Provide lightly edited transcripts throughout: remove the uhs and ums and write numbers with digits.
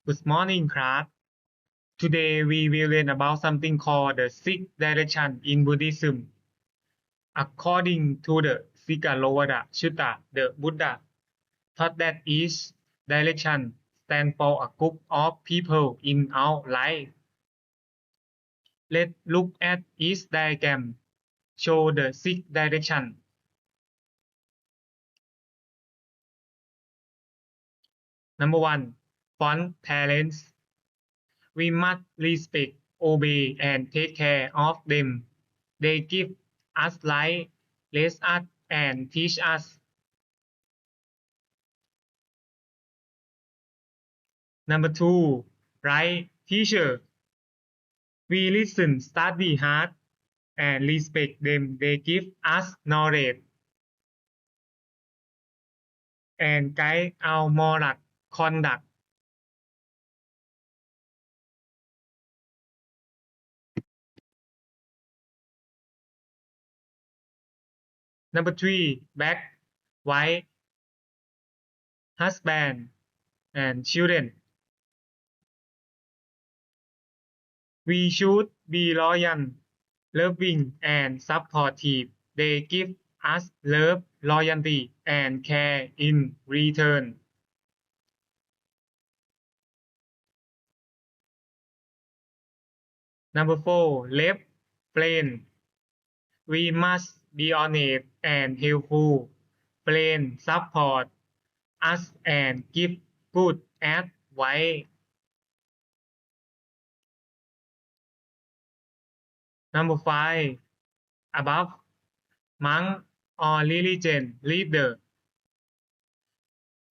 Good morning, class. Today we will learn about something called the six direction in Buddhism. According to the Sigalovada Sutta, the Buddha taught that each direction stands for a group of people in our life. Let's look at each diagram. Show the six direction. Number 1. Fond parents. We must respect, obey, and take care of them. They give us life, raise us, and teach us. Number 2. Right teacher. We listen, study hard, and respect them. They give us knowledge and guide our moral conduct. Number 3. Black, white, husband, and children. We should be loyal, loving, and supportive. They give us love, loyalty, and care in return. Number 4. Left brain. We must be honest and helpful. Brain support us and give good advice. Number 5. Above, monk or religion leader.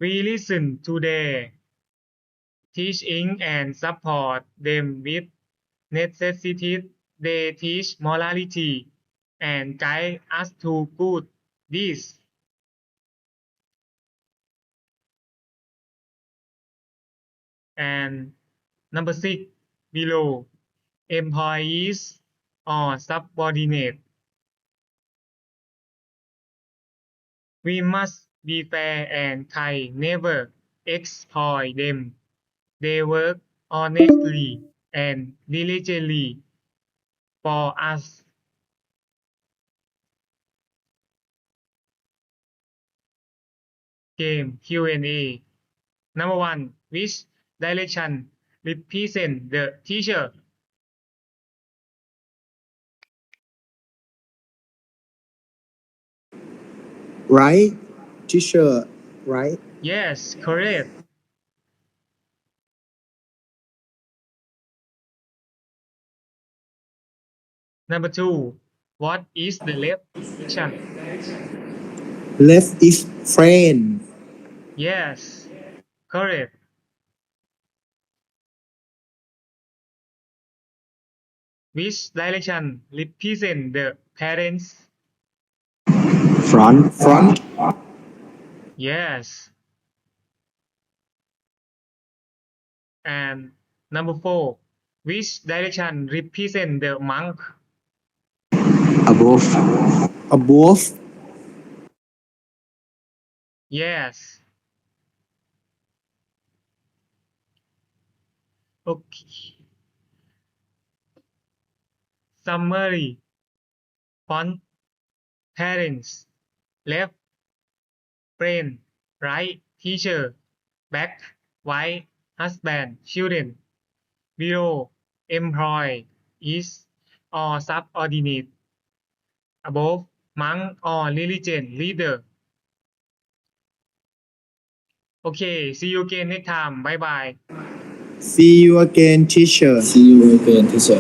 We listen to their teaching and support them with necessities. They teach morality and guide us to good deeds. And number 6, below, employees or subordinate. We must be fair and kind, never exploit them. They work honestly and diligently for us. Game Q&A. Number 1. Which direction represent the teacher? Right, teacher, right? Yes, correct. Number 2. What is the left direction? Left is friend. Yes, correct. Which direction represent the parents? Front. Yes. And number 4. Which direction represent the monk? Above. Above. Yes. Okay. Summary. Font, parents, left, brain, right, teacher, back, white, husband, children, below, employee, is or subordinate, above, monk or religion leader. Okay, see you again next time. Bye bye. See you again, teacher. See you again, teacher.